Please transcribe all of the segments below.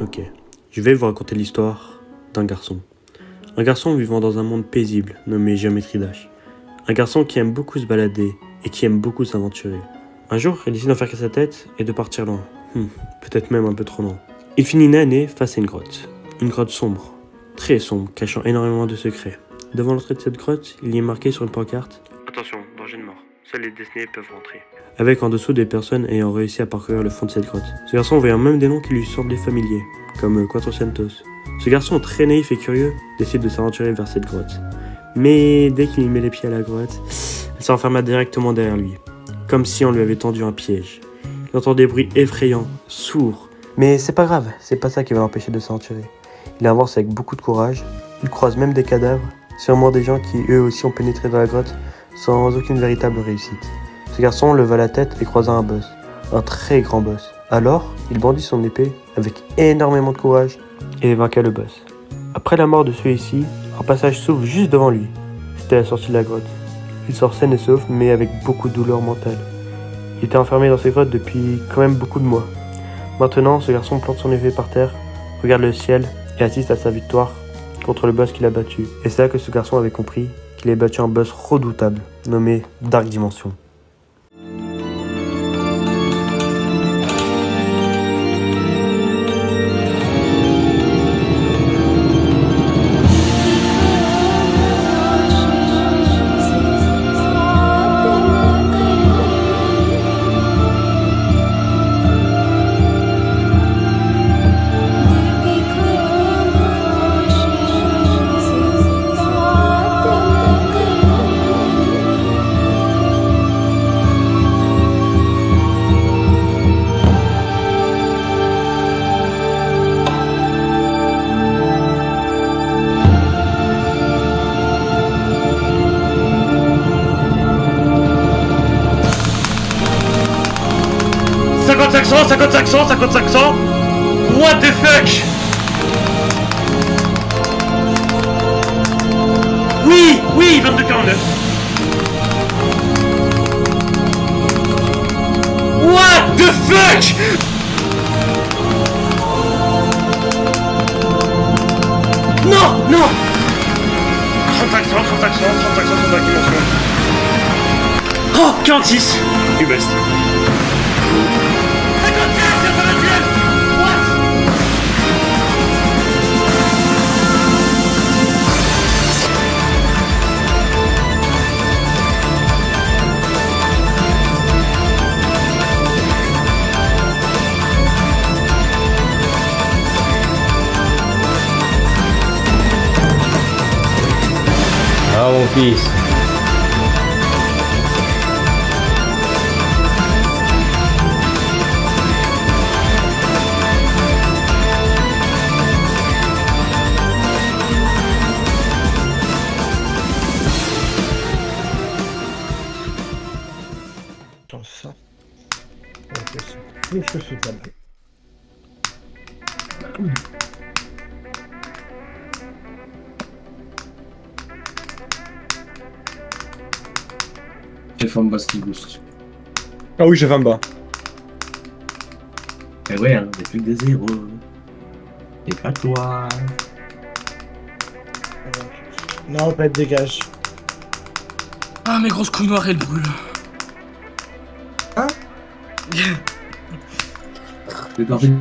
Ok, je vais vous raconter l'histoire d'un garçon. Un garçon vivant dans un monde paisible, nommé Géométrie Dash. Un garçon qui aime beaucoup se balader et qui aime beaucoup s'aventurer. Un jour, il décide d'en faire qu'à sa tête et de partir loin. Peut-être même un peu trop loin. Il finit une année face à une grotte. Une grotte sombre, très sombre, cachant énormément de secrets. Devant l'entrée de cette grotte, il y est marqué sur une pancarte « Attention, danger de mort. Seuls les destinés peuvent rentrer. » Avec en dessous des personnes ayant réussi à parcourir le fond de cette grotte. Ce garçon voyant même des noms qui lui semblaient familiers, comme Quattrocientos. Ce garçon très naïf et curieux décide de s'aventurer vers cette grotte. Mais dès qu'il met les pieds à la grotte, elle s'enferma directement derrière lui, comme si on lui avait tendu un piège. Il entend des bruits effrayants, sourds. Mais c'est pas grave, c'est pas ça qui va l'empêcher de s'aventurer. Il avance avec beaucoup de courage, il croise même des cadavres, sûrement des gens qui eux aussi ont pénétré dans la grotte sans aucune véritable réussite. Ce garçon leva la tête et croisa un boss, un très grand boss. Alors, il brandit son épée avec énormément de courage et vainqua le boss. Après la mort de celui-ci, un passage s'ouvre juste devant lui. C'était la sortie de la grotte. Il sort sain et sauf, mais avec beaucoup de douleur mentale. Il était enfermé dans cette grotte depuis quand même beaucoup de mois. Maintenant, ce garçon plante son épée par terre, regarde le ciel et assiste à sa victoire contre le boss qu'il a battu. Et c'est là que ce garçon avait compris qu'il avait battu un boss redoutable, nommé Dark Dimension. « 5500 ! What the fuck ! Oui, 22,49. What the fuck ! Non 3500 sur Dark Dimension. Oh, 46 du best. Ah mon fils. Attends, ça. Ok, c'est tout ce que c'est pas mal. J'ai fait un boss qui booste. Ah oui, j'ai 20 bas. Mais ouais, hein, y'a plus que des zéros. Et pas toi. Non, pas de dégage. Ah, mes grosses couilles noires, elles brûlent. Hein? Le danger.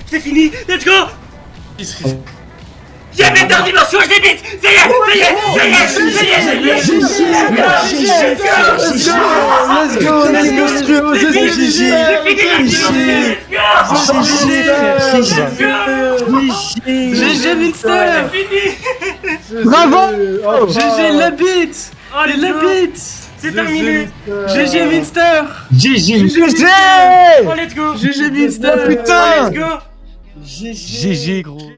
c'est fini, let's go. Let's Y'a mes deux dimensions, je débite. Ça y est, GG Minster. Bravo. GG la bite. La bite. c'est terminé. GG Minster. GG. Oh, let's go. GG Minster. Putain. Let's go. GG gros.